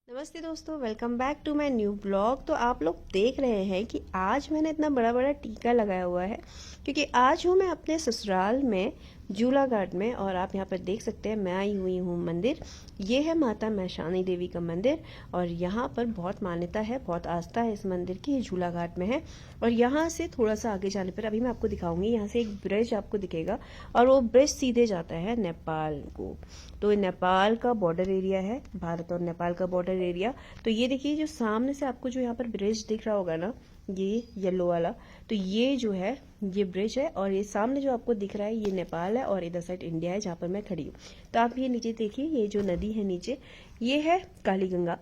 नमस्ते दोस्तों, welcome back to my new blog. तो आप लोग देख रहे हैं कि आज मैंने इतना बड़ा बड़ा टीका लगाया हुआ है क्योंकि आज हूँ मैं अपने ससुराल में झूला घाट में। और आप यहाँ पर देख सकते हैं मैं आई हुई हूँ मंदिर। ये है माता मैशानी देवी का मंदिर और यहाँ पर बहुत मान्यता है, बहुत आस्था है इस मंदिर की। ये झूला घाट में है और यहाँ से थोड़ा सा आगे जाने पर अभी मैं आपको दिखाऊंगी, यहाँ से एक ब्रिज आपको दिखेगा और वो ब्रिज सीधे जाता है नेपाल को। तो नेपाल का बॉर्डर एरिया है, भारत और नेपाल का बॉर्डर एरिया। तो ये देखिए जो सामने से आपको जो यहाँ पर ब्रिज दिख रहा होगा ना, ये येलो वाला, तो ये जो है ये ब्रिज है और ये सामने जो आपको दिख रहा है ये नेपाल है और इधर साइड इंडिया है जहाँ पर मैं खड़ी हूँ। तो आप ये नीचे देखिए, ये जो नदी है नीचे ये है काली गंगा।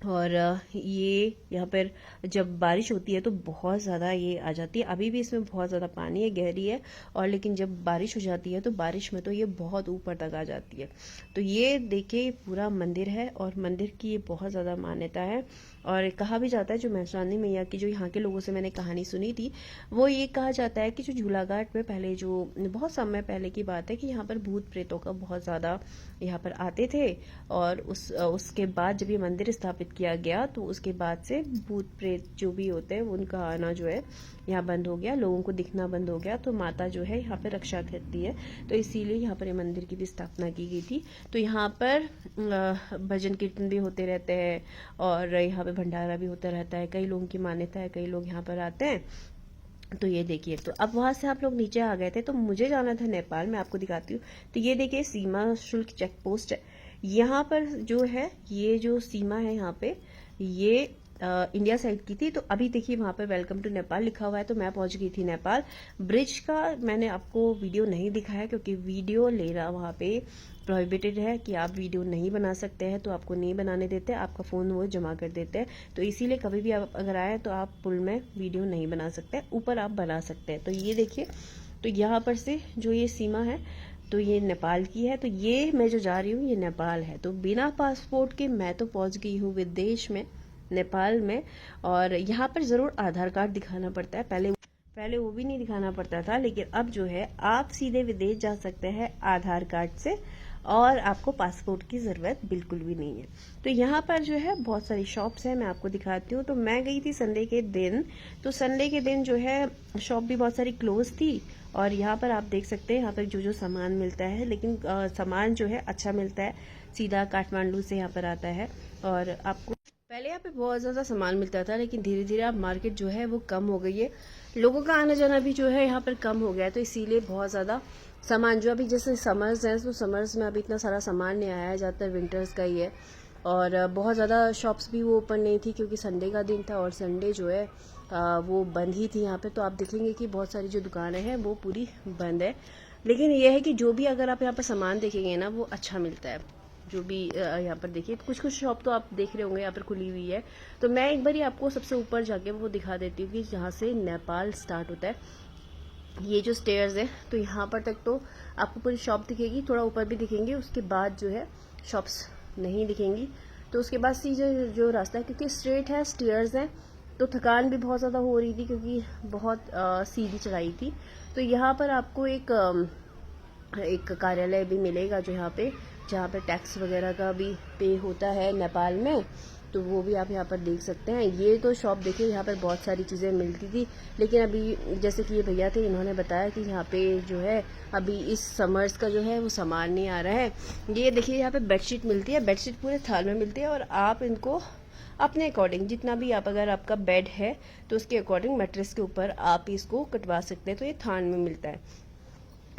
और ये यहाँ पर जब बारिश होती है तो बहुत ज़्यादा ये आ जाती है। अभी भी इसमें बहुत ज़्यादा पानी है, गहरी है। और लेकिन जब बारिश हो जाती है तो बारिश में तो ये बहुत ऊपर तक आ जाती है। तो ये देखिए पूरा मंदिर है और मंदिर की ये बहुत ज़्यादा मान्यता है। और कहा भी जाता है, जो मैशानी मैया की जो यहाँ के लोगों से मैंने कहानी सुनी थी, वो ये कहा जाता है कि जो झूला घाट में पहले, जो बहुत समय पहले की बात है, कि यहाँ पर भूत प्रेतों का बहुत ज़्यादा यहाँ पर आते थे। और उसके बाद जब ये मंदिर स्थापित किया गया तो उसके बाद से भूत प्रेत जो भी होते हैं उनका आना जो है यहाँ बंद हो गया, लोगों को दिखना बंद हो गया। तो माता जो है यहाँ पे रक्षा करती है, तो इसीलिए यहाँ पर ये मंदिर की भी स्थापना की गई थी। तो यहाँ पर भजन कीर्तन भी होते रहते हैं और यहाँ पे भंडारा भी होता रहता है। कई लोगों की मान्यता है, कई लोग यहाँ पर आते हैं। तो ये देखिए, तो अब वहां से आप लोग नीचे आ गए थे तो मुझे जाना था नेपाल। मैं आपको दिखाती हूँ। तो ये देखिए सीमा शुल्क चेक पोस्ट है यहाँ पर जो है, ये जो सीमा है यहाँ पे, ये इंडिया साइड की थी। तो अभी देखिए वहां पर वेलकम टू नेपाल लिखा हुआ है। तो मैं पहुंच गई थी नेपाल। ब्रिज का मैंने आपको वीडियो नहीं दिखाया क्योंकि वीडियो लेना वहां पे प्रोहिबिटेड है, कि आप वीडियो नहीं बना सकते हैं, तो आपको नहीं बनाने देते, आपका फ़ोन वो जमा कर देते हैं। तो इसीलिए कभी भी आप अगर आए तो आप पुल में वीडियो नहीं बना सकते, ऊपर आप बना सकते हैं। तो ये देखिए, तो यहाँ पर से जो ये सीमा है तो ये नेपाल की है। तो ये मैं जो जा रही हूँ ये नेपाल है। तो बिना पासपोर्ट के मैं तो पहुँच गई हूँ विदेश में, नेपाल में। और यहाँ पर ज़रूर आधार कार्ड दिखाना पड़ता है। पहले वो भी नहीं दिखाना पड़ता था, लेकिन अब जो है आप सीधे विदेश जा सकते हैं आधार कार्ड से और आपको पासपोर्ट की ज़रूरत बिल्कुल भी नहीं है। तो यहाँ पर जो है बहुत सारी शॉप्स हैं, मैं आपको दिखाती हूँ। तो मैं गई थी संडे के दिन, तो संडे के दिन जो है शॉप भी बहुत सारी क्लोज थी। और यहाँ पर आप देख सकते हैं यहाँ पर जो जो सामान मिलता है, लेकिन सामान जो है अच्छा मिलता है, सीधा काठमांडू से यहाँ पर आता है। और आपको पहले यहाँ पे बहुत ज़्यादा सामान मिलता था, लेकिन धीरे धीरे अब मार्केट जो है वो कम हो गई है, लोगों का आना जाना भी जो है यहाँ पर कम हो गया है। तो इसीलिए बहुत ज़्यादा सामान जो अभी, जैसे समर्स है तो समर्स में अभी इतना सारा सामान नहीं आया है, ज़्यादातर विंटर्स का ही है। और बहुत ज़्यादा शॉप्स भी वो ओपन नहीं थी क्योंकि संडे का दिन था और संडे जो है वो बंद ही थी यहाँ पे। तो आप देखेंगे कि बहुत सारी जो दुकानें हैं वो पूरी बंद है। लेकिन ये है कि जो भी अगर आप यहाँ पर सामान देखेंगे ना वो अच्छा मिलता है। जो भी यहाँ पर देखिए, कुछ कुछ शॉप तो आप देख रहे होंगे यहाँ पर खुली हुई है। तो मैं एक बार आपको सबसे ऊपर जाके वो दिखा देती हूँ कि जहाँ से नेपाल स्टार्ट होता है। ये जो स्टेयर्स है तो यहाँ पर तक तो आपको पूरी शॉप दिखेगी, थोड़ा ऊपर भी दिखेंगे, उसके बाद जो है शॉप्स नहीं दिखेंगी। तो उसके बाद से जो रास्ता है, क्योंकि स्ट्रेट है, स्टेयर्स हैं, तो थकान भी बहुत ज़्यादा हो रही थी क्योंकि बहुत सीधी चढ़ाई थी। तो यहाँ पर आपको एक कार्यालय भी मिलेगा जो यहाँ पे, जहाँ पे टैक्स वगैरह का भी पे होता है नेपाल में। तो वो भी आप यहाँ पर देख सकते हैं। ये तो शॉप देखिए, यहाँ पर बहुत सारी चीज़ें मिलती थी, लेकिन अभी जैसे कि ये भैया थे, इन्होंने बताया कि यहाँ पे जो है अभी इस समर्स का जो है वो सामान नहीं आ रहा है। ये देखिए यहाँ पे बेडशीट मिलती है, बेडशीट पूरे थाल में मिलती है और आप इनको अपने अकॉर्डिंग, जितना भी आप, अगर आपका बेड है तो उसके अकॉर्डिंग मैट्रेस के ऊपर आप इसको कटवा सकते हैं। तो ये थान में मिलता है।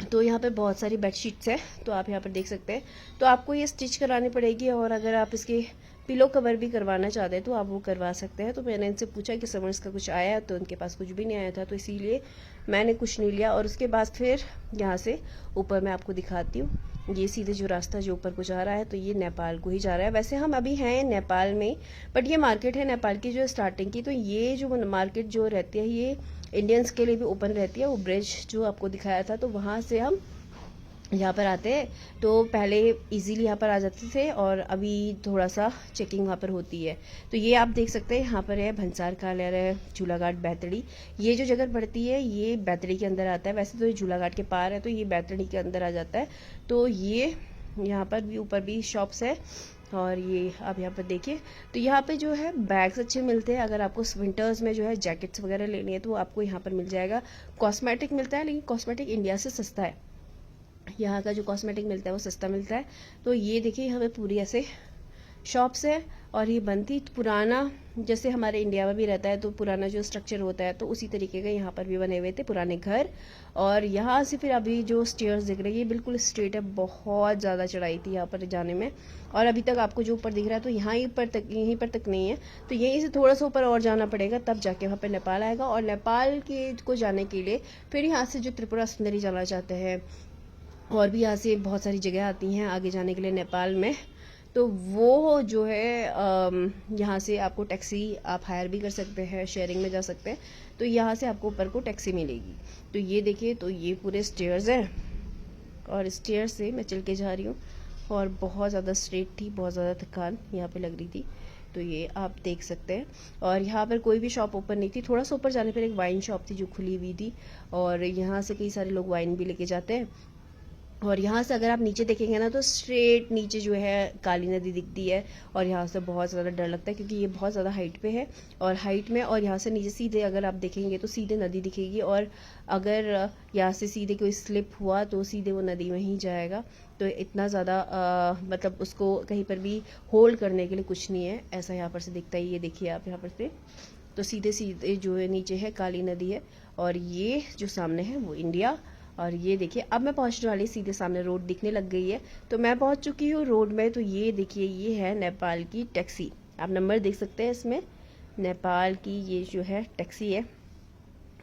तो यहाँ पे बहुत सारी बेडशीट्स है, तो आप यहाँ पर देख सकते हैं। तो आपको ये स्टिच करानी पड़ेगी और अगर आप इसके पिलो कवर भी करवाना चाहते हैं तो आप वो करवा सकते हैं। तो मैंने इनसे पूछा कि समर्स का कुछ आया, तो उनके पास कुछ भी नहीं आया था, तो इसीलिए मैंने कुछ नहीं लिया। और उसके बाद फिर यहाँ से ऊपर मैं आपको दिखाती हूँ, ये सीधे जो रास्ता जो ऊपर को जा रहा है तो ये नेपाल को ही जा रहा है। वैसे हम अभी हैं नेपाल में, बट ये मार्केट है नेपाल की जो स्टार्टिंग की। तो ये जो मार्केट जो रहती है ये इंडियंस के लिए भी ओपन रहती है। वो ब्रिज जो आपको दिखाया था तो वहाँ से हम यहाँ पर आते हैं, तो पहले इजीली यहाँ पर आ जाते थे और अभी थोड़ा सा चेकिंग वहाँ पर होती है। तो ये आप देख सकते हैं, यहाँ पर है भंसार कार्यालय झूला घाट बैतड़ी। ये जो जगह पड़ती है ये बैतड़ी के अंदर आता है। वैसे तो ये झूला घाट के पार है, तो ये बैतड़ी के अंदर आ जाता है। तो ये यहाँ पर भी ऊपर भी शॉप्स है और ये आप यहाँ पर देखिए, तो यहाँ पे जो है बैग्स अच्छे मिलते हैं। अगर आपको विंटर्स में जो है जैकेट्स वगैरह लेनी है तो आपको यहाँ पर मिल जाएगा। कॉस्मेटिक मिलता है, लेकिन कॉस्मेटिक इंडिया से सस्ता है। यहाँ का जो कॉस्मेटिक मिलता है वो सस्ता मिलता है। तो ये देखिए यहाँ पे पूरी ऐसे शॉप्स है, और ये बनती पुराना जैसे हमारे इंडिया में भी रहता है, तो पुराना जो स्ट्रक्चर होता है तो उसी तरीके का यहाँ पर भी बने हुए थे पुराने घर। और यहाँ से फिर अभी जो स्टेयर्स दिख रही है ये बिल्कुल स्ट्रेट है, बहुत ज़्यादा चढ़ाई थी यहाँ पर जाने में। और अभी तक आपको जो ऊपर दिख रहा है तो यहीं पर तक नहीं है, तो यहीं से थोड़ा सा ऊपर और जाना पड़ेगा, तब जाके वहाँ पर नेपाल आएगा। और नेपाल के को जाने के लिए फिर यहाँ से जो त्रिपुरा सुंदरी जाना चाहते हैं, और भी यहाँ से बहुत सारी जगह आती हैं आगे जाने के लिए नेपाल में, तो वो जो है यहाँ से आपको टैक्सी आप हायर भी कर सकते हैं, शेयरिंग में जा सकते हैं। तो यहाँ से आपको ऊपर को टैक्सी मिलेगी। तो ये देखिए, तो ये पूरे स्टेयर्स हैं, और स्टेयर्स से मैं चल के जा रही हूँ, और बहुत ज़्यादा स्ट्रेट थी, बहुत ज़्यादा थकान यहाँ पे लग रही थी। तो ये आप देख सकते हैं। और यहाँ पर कोई भी शॉप ओपन नहीं थी। थोड़ा सा ऊपर जाने पर एक वाइन शॉप थी जो खुली हुई थी, और यहाँ से कई सारे लोग वाइन भी लेके जाते हैं। और यहाँ से अगर आप नीचे देखेंगे ना तो स्ट्रेट नीचे जो है काली नदी दिखती है, और यहाँ से बहुत ज़्यादा डर लगता है क्योंकि ये बहुत ज़्यादा हाइट पे है, और हाइट में, और यहाँ से नीचे सीधे अगर आप देखेंगे तो सीधे नदी दिखेगी, और अगर यहाँ से सीधे कोई स्लिप हुआ तो सीधे वो नदी में ही जाएगा। तो इतना ज़्यादा मतलब उसको कहीं पर भी होल्ड करने के लिए कुछ नहीं है, ऐसा यहाँ पर से दिखता है। ये देखिए आप यहाँ पर से, तो सीधे सीधे जो है नीचे है काली नदी है, और ये जो सामने है वो इंडिया। और ये देखिए अब मैं पहुंचने वाली, सीधे सामने रोड दिखने लग गई है, तो मैं पहुंच चुकी हूँ रोड में। तो ये देखिए ये है नेपाल की टैक्सी, आप नंबर देख सकते हैं इसमें, नेपाल की ये जो है टैक्सी है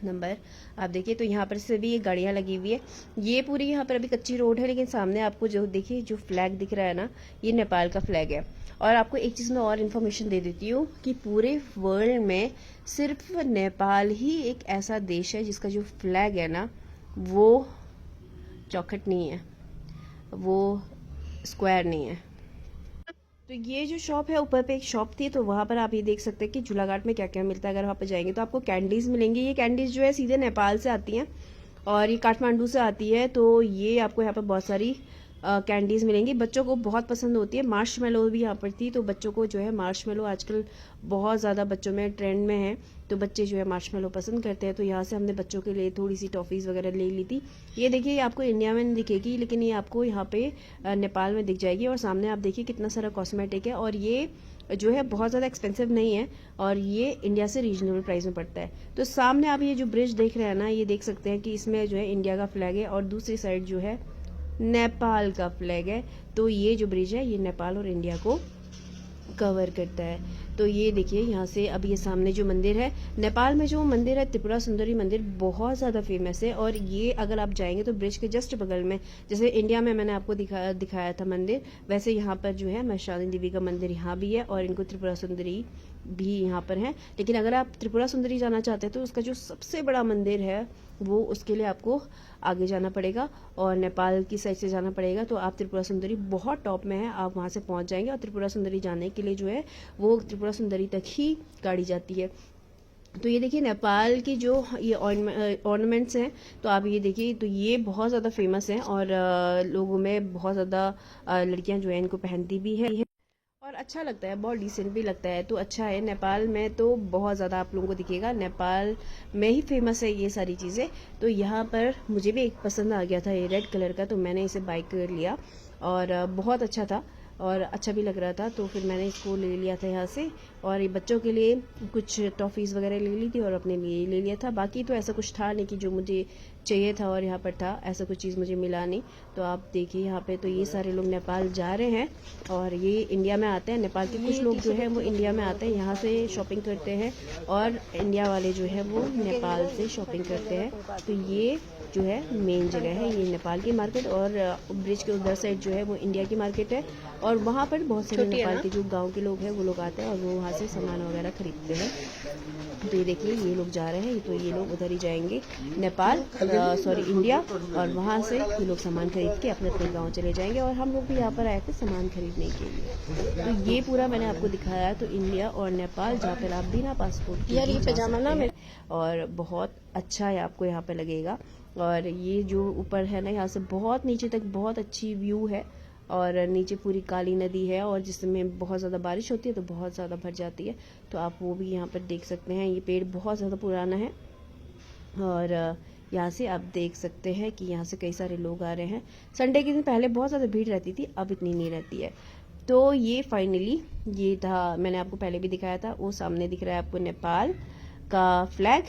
नंबर आप देखिए। तो यहाँ पर से भी ये गाड़ियाँ लगी हुई है। ये पूरी यहाँ पर अभी कच्ची रोड है, लेकिन सामने आपको जो देखिए जो फ्लैग दिख रहा है ना, ये नेपाल का फ्लैग है। और आपको एक चीज़ मैं और इन्फॉर्मेशन दे देती हूँ कि पूरे वर्ल्ड में सिर्फ नेपाल ही एक ऐसा देश है जिसका जो फ्लैग है ना वो चौखट नहीं है, वो स्क्वायर नहीं है। तो ये जो शॉप है, ऊपर पे एक शॉप थी, तो वहाँ पर आप ये देख सकते हैं कि झूलाघाट में क्या क्या मिलता है। अगर वहाँ पर जाएंगे तो आपको कैंडीज़ मिलेंगी। ये कैंडीज़ जो है सीधे नेपाल से आती हैं, और ये काठमांडू से आती है। तो ये आपको यहाँ पर बहुत सारी कैंडीज़ मिलेंगी, बच्चों को बहुत पसंद होती है। मार्शमेलो भी यहाँ पर थी, तो बच्चों को जो है मार्शमेलो आजकल बहुत ज़्यादा बच्चों में ट्रेंड में है, तो बच्चे जो है मार्शमेलो पसंद करते हैं। तो यहाँ से हमने बच्चों के लिए थोड़ी सी टॉफ़ीज़ वगैरह ले ली थी। ये देखिए, ये आपको इंडिया में नहीं दिखेगी, लेकिन ये आपको यहाँ पे नेपाल में दिख जाएगी। और सामने आप देखिए कितना सारा कॉस्मेटिक है, और ये जो है बहुत ज़्यादा एक्सपेंसिव नहीं है, और ये इंडिया से रीजनेबल प्राइस में पड़ता है। तो सामने आप ये जो ब्रिज देख रहे हैं ना, ये देख सकते हैं कि इसमें जो है इंडिया का फ्लैग है, और दूसरी साइड जो है नेपाल का फ्लैग है। तो ये जो ब्रिज है ये नेपाल और इंडिया को कवर करता है। तो ये देखिए यहाँ से अब ये सामने जो मंदिर है, नेपाल में जो मंदिर है त्रिपुरा सुंदरी मंदिर, बहुत ज़्यादा फेमस है। और ये अगर आप जाएंगे तो ब्रिज के जस्ट बगल में, जैसे इंडिया में मैंने आपको दिखाया था मंदिर, वैसे यहाँ पर जो है महिषासुर देवी का मंदिर यहाँ भी है, और इनको त्रिपुरा सुंदरी भी यहाँ पर है। लेकिन अगर आप त्रिपुरा सुंदरी जाना चाहते हैं तो उसका जो सबसे बड़ा मंदिर है वो, उसके लिए आपको आगे जाना पड़ेगा और नेपाल की साइड से जाना पड़ेगा। तो आप त्रिपुरा सुंदरी बहुत टॉप में है, आप वहाँ से पहुँच जाएंगे। और त्रिपुरा सुंदरी जाने के लिए जो है वो त्रिपुरा सुंदरी तक ही गाड़ी जाती है। तो ये देखिए नेपाल की जो ये ऑर्नामेंट्स हैं, तो आप ये देखिए, तो ये बहुत ज़्यादा फेमस हैं, और लोगों में बहुत ज़्यादा लड़कियां जो है इनको पहनती भी है, और अच्छा लगता है, बहुत डिसेंट भी लगता है। तो अच्छा है, नेपाल में तो बहुत ज़्यादा आप लोगों को दिखेगा, नेपाल में ही फेमस है ये सारी चीज़ें। तो यहाँ पर मुझे भी एक पसंद आ गया था ये रेड कलर का, तो मैंने इसे बाय कर लिया, और बहुत अच्छा था और अच्छा भी लग रहा था, तो फिर मैंने इसको ले लिया था यहाँ से। और ये बच्चों के लिए कुछ टॉफ़ीज़ वगैरह ले ली थी, और अपने लिए ले लिया था। बाकी तो ऐसा कुछ था नहीं कि जो मुझे चाहिए था और यहाँ पर था, ऐसा कुछ चीज़ मुझे मिला नहीं। तो आप देखिए यहाँ पे, तो ये सारे लोग नेपाल जा रहे हैं, और ये इंडिया में आते हैं। नेपाल के कुछ लोग जो है वो इंडिया में आते हैं, यहाँ से शॉपिंग करते हैं, और इंडिया वाले जो है वो नेपाल से शॉपिंग करते हैं। तो ये जो है मेन जगह है, ये नेपाल की मार्केट, और ब्रिज के उधर साइड जो है वो इंडिया की मार्केट है। और वहाँ पर बहुत सारे नेपाल के जो गांव के लोग हैं वो लोग आते हैं, और वो वहाँ से सामान वगैरह खरीदते हैं। तो ये देखिए, ये लोग जा रहे हैं, तो ये लोग उधर ही जाएंगे, नेपाल सॉरी इंडिया, और वहाँ से ये लोग सामान खरीद के अपने अपने गाँव चले जाएंगे। और हम लोग भी यहाँ पर आए थे सामान खरीदने के लिए। तो ये पूरा मैंने आपको दिखाया, तो इंडिया और नेपाल, जहाँ पर आप बिना पासपोर्ट के ये पजामा ना में, और बहुत अच्छा है, आपको यहाँ पे लगेगा। और ये जो ऊपर है ना, यहाँ से बहुत नीचे तक बहुत अच्छी व्यू है, और नीचे पूरी काली नदी है और जिसमें बहुत ज़्यादा बारिश होती है तो बहुत ज़्यादा भर जाती है। तो आप वो भी यहाँ पर देख सकते हैं। ये पेड़ बहुत ज़्यादा पुराना है और यहाँ से आप देख सकते हैं कि यहाँ से कई सारे लोग आ रहे हैं। संडे के दिन पहले बहुत ज़्यादा भीड़ रहती थी, अब इतनी नहीं रहती है। तो ये फाइनली ये था, मैंने आपको पहले भी दिखाया था। वो सामने दिख रहा है आपको नेपाल का फ्लैग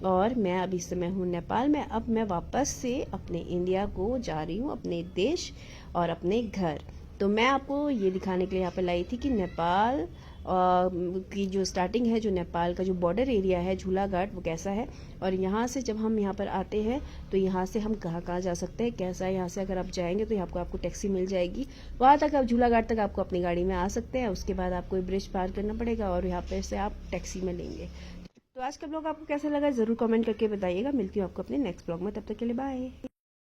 और मैं अभी इस समय हूँ नेपाल में। अब मैं वापस से अपने इंडिया को जा रही हूँ, अपने देश और अपने घर। तो मैं आपको ये दिखाने के लिए यहाँ पर लाई थी कि नेपाल की जो स्टार्टिंग है, जो नेपाल का जो बॉर्डर एरिया है झूलाघाट, वो कैसा है। और यहाँ से जब हम यहाँ पर आते हैं तो यहाँ से हम कहाँ कहाँ जा सकते हैं, कैसा है। यहाँ से अगर आप जाएंगे तो यहाँ आपको टैक्सी मिल जाएगी, वहाँ तक आप झूलाघाट तक आपको अपनी गाड़ी में आ सकते हैं। उसके बाद आपको ब्रिज पार करना पड़ेगा और यहाँ पे से आप टैक्सी में लेंगे। तो आज का ब्लॉग आपको कैसा लगा ज़रूर कमेंट करके बताइएगा। मिलती हूँ आपको अपने नेक्स्ट ब्लॉग में, तब तक के लिए बाय।